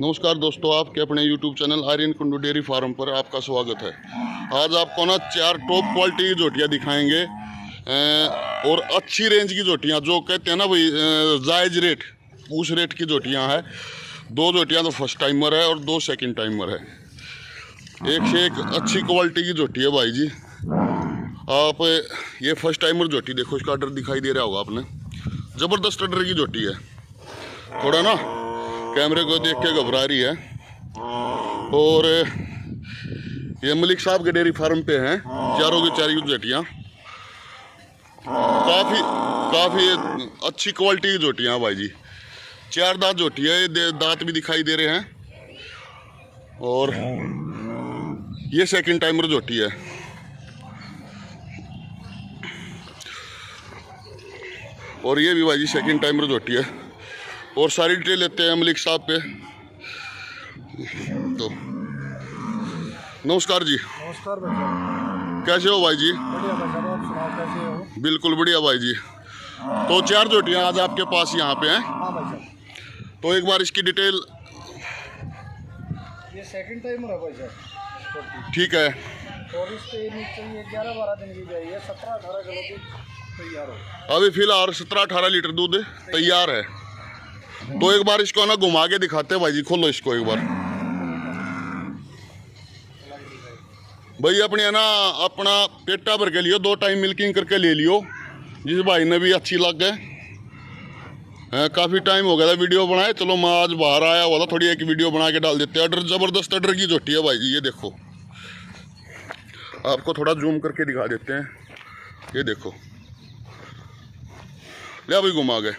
नमस्कार दोस्तों, आपके अपने YouTube channel Aryan Kundu dairy farm पर आपका स्वागत है। आज आपको ना 4 टॉप क्वालिटी की जोटियाँ दिखाएंगे और अच्छी रेंज की जोटियाँ, जो कहते हैं ना भाई जायज़ रेट, उस रेट की जोटियाँ हैं। 2 जोटियाँ तो फर्स्ट टाइमर है और 2 सेकंड टाइमर है। एक से एक अच्छी क्वालिटी की जोटी है भाई जी। आप ये फर्स्ट टाइमर जोटी देखो, इसका ऑर्डर दिखाई दे रहा होगा आपने। ज़बरदस्त ऑर्डर की जोटी है। थोड़ा ना कैमरे को देख के घबरा रही है। और ये मलिक साहब के डेयरी फार्म पे हैं, चारों की चारों जोटियाँ काफ़ी अच्छी क्वालिटी की जोटियाँ भाई जी। 4 दांत जोटी है, ये दांत भी दिखाई दे रहे हैं। और ये सेकंड टाइमर जोटी है। और ये भी भाई जी सेकंड टाइमर जोटी है। और सारी डिटेल लेते हैं मलिक साहब पे। तो नमस्कार जी। नमस्कार भाई साहब, कैसे हो भाई जी? बढ़िया भाई साहब, आप सुनाओ कैसे हो? बिल्कुल बढ़िया भाई जी। तो 4 जोटियाँ आज आपके पास यहाँ पे हैं। हाँ भाई साहब, तो एक बार इसकी डिटेल। ये सेकंड टाइमर है भाई साहब। ठीक है। और इस पे चाहिए 11-12 दिन की चाहिए, 17-18 किलो की तैयार हो। अभी फिलहाल 17-18 लीटर दूध तैयार है। तो एक बार इसको ना घुमा के दिखाते हैं भाई जी। खोलो इसको एक बार भाई। अपने है ना अपना पेटा भर के लियो, 2 टाइम मिल्किंग करके ले लियो। जिस भाई ने भी अच्छी लग गए। काफ़ी टाइम हो गया था वीडियो बनाए, चलो मैं आज बाहर आया हुआ था, थोड़ी एक वीडियो बना के डाल देते हैं। ऑर्डर ज़बरदस्त ऑर्डर की जोटी है भाई जी। ये देखो, आपको थोड़ा जूम करके दिखा देते हैं। ये देखो, ले अभी घुमा गए।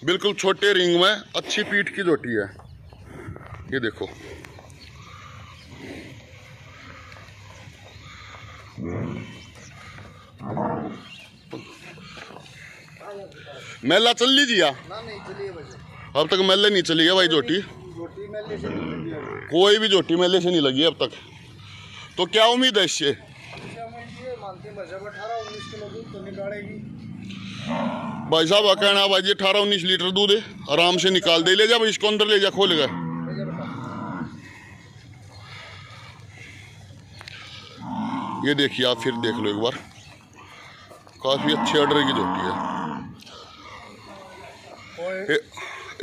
बिल्कुल छोटे रिंग में अच्छी पीठ की जोटी है। ये देखो, मेला चल लीजिए। ना नहीं चलिए भाई साहब, अब तक मेले नहीं चली है भाई जोटी। रोटी मेले से नहीं लगी है। कोई भी जोटी मेले से नहीं लगी अब तक। तो क्या उम्मीद है इससे? क्या मैं ये मानते हैं भाई साहब, 18-19 किलो दूध तो निकालेगी। भाई साहब का कहना भाई जी 18-19 लीटर दूध है, आराम से निकाल दे। ले जा भाई, इसको अंदर ले जा, खोल गए। ले जा बेटा। ये देखिए, आप फिर देख लो एक बार। काफ़ी अच्छे ऑर्डर की जोटी है। और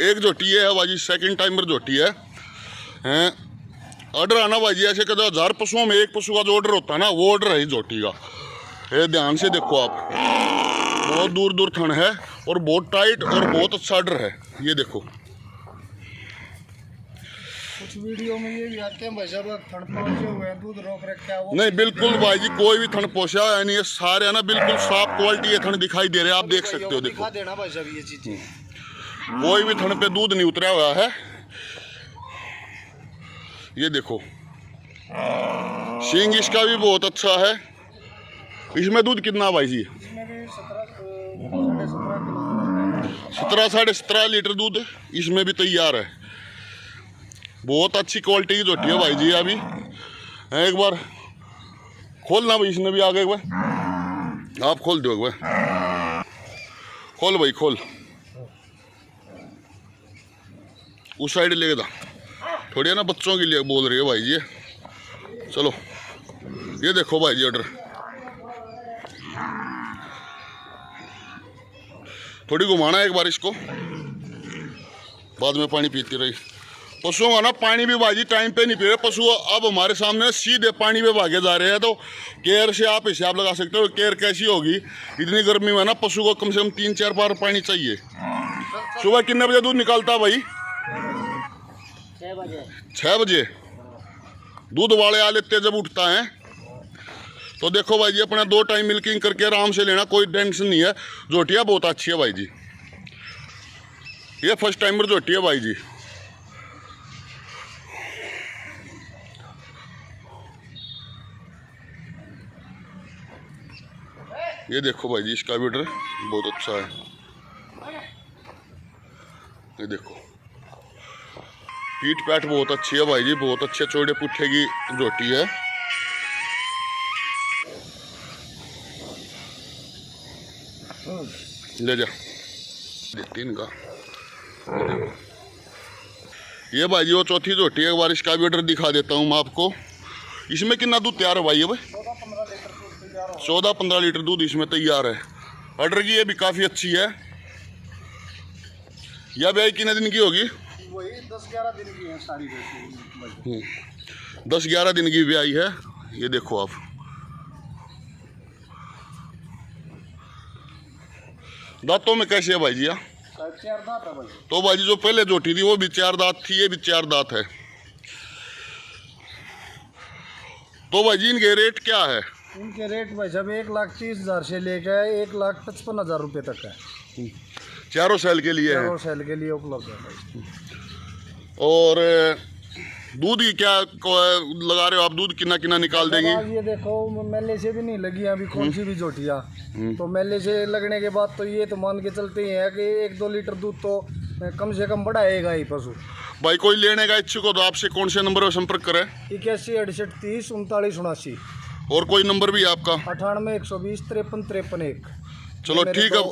एक जोटी है भाई जी, सेकंड टाइमर जोटी है। ऑर्डर आना भाई जी, ऐसे कदम 1000 पशुओं में एक पशु का जो ऑर्डर होता है ना, वो ऑर्डर है इस जोटी का। ये ध्यान से देखो आप, बहुत दूर दूर थन है और बहुत टाइट और बहुत अच्छा ऑर्डर है। ये देखो, कुछ वीडियो में ये भी आते हैं भाई साहब, थड़ पहुंचे हुए हैं, दूध रोक रखे हैं वो। नहीं बिल्कुल भाई जी, कोई भी थन पोषा यानी ये सारे है ना बिल्कुल साफ क्वालिटी के थन दिखाई दे रहे हैं। आप देख सकते हो, देखो दिखा देना भाई साहब ये चीजें। कोई भी थन पे दूध नहीं उतरा हुआ है। ये देखो, सींग इसका भी बहुत अच्छा है। इसमें दूध कितना भाई जी? इसमें भी 17-17 किलो। 17-17.5 लीटर दूध इसमें भी तैयार है। बहुत अच्छी क्वालिटी की जोटी है भाई जी। अभी एक बार खोलना भाई, इसने भी आगे एक बार आप खोल दो एक बार। खोल भाई, खोल। उस साइड लेके जा, थोड़ी है ना बच्चों के लिए बोल रही है भाई जी। चलो ये देखो भाई जी ऑर्डर। थोड़ी घुमाना एक बार इसको, बाद में पानी पीती रही। पशुओं का ना पानी भी भाई जी टाइम पे नहीं पी रहे पशु। अब हमारे सामने सीधे पानी पे भागे जा रहे हैं। तो केयर से आप हिसाब लगा सकते हो केयर कैसी होगी। इतनी गर्मी में ना पशु को कम से कम 3-4 बार पानी चाहिए। सुबह कितने बजे दूध निकालता है भाई? 6 बजे दूध वाले आ लेते जब उठता है। तो देखो भाई जी, अपना 2 टाइम मिल्किंग करके आराम से लेना, कोई टेंशन नहीं है। जोटियाँ बहुत अच्छी है भाई जी। ये फर्स्ट टाइमर जोटी है भाई जी। ये देखो भाई जी, इसका भी ऑर्डर बहुत अच्छा है। ये देखो, पीठ पैठ बहुत अच्छी है भाई जी, बहुत अच्छे चौड़े पुट्ठे की जोटी है। ले जा, देखते इनका। ये भाई जी वो चौथी झोटी है, एक बार इसका भी ऑर्डर दिखा देता हूँ मैं आपको। इसमें कितना दूध तैयार है भाई? ये भाई 14-15 लीटर दूध इसमें तैयार है। ऑर्डर की ये भी काफ़ी अच्छी है। यह ब्याई कितने दिन की होगी? वही 10-11 दिन की है सारी भैंसें। 10-11 दिन की ब्याई है। ये देखो आप, दांतों में कैसे है भाई जी? 4 दांत है भाई। तो भाई जी जो पहले झोटी थी वो भी 4 दांत थी, ये भी 4 दांत है। तो भाई जी इनके रेट क्या है? इनके रेट भाई साहब 1,30,000 से लेकर 1,55,000 रुपये तक है। चारों सेल के लिए है। चारों सेल के लिए उपलब्ध है भाई। और दूध की क्या लगा रहे हो आप? दूध कितना कितना निकाल देंगे? अब ये देखो मेले से भी नहीं लगी अभी कौन सी भी झोटियाँ, तो मेले से लगने के बाद तो ये तो मान के चलते ही है कि 1-2 लीटर दूध तो कम से कम बढ़ाएगा ही पशु। भाई कोई लेने का इच्छुक हो तो आपसे कौन से नंबर पर संपर्क करें? 81 68 30 39 79। और कोई नंबर भी है आपका? 98 120 53 53 1। चलो ठीक है,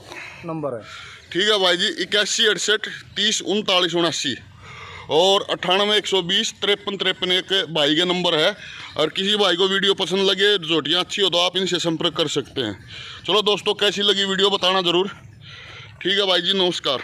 नंबर है। ठीक है भाई जी। 81 68 30 39 79 और 98 120 53 53 1 भाई के नंबर है। और किसी भाई को वीडियो पसंद लगे, झोटियाँ अच्छी हो तो आप इनसे संपर्क कर सकते हैं। चलो दोस्तों, कैसी लगी वीडियो बताना ज़रूर। ठीक है भाई जी, नमस्कार।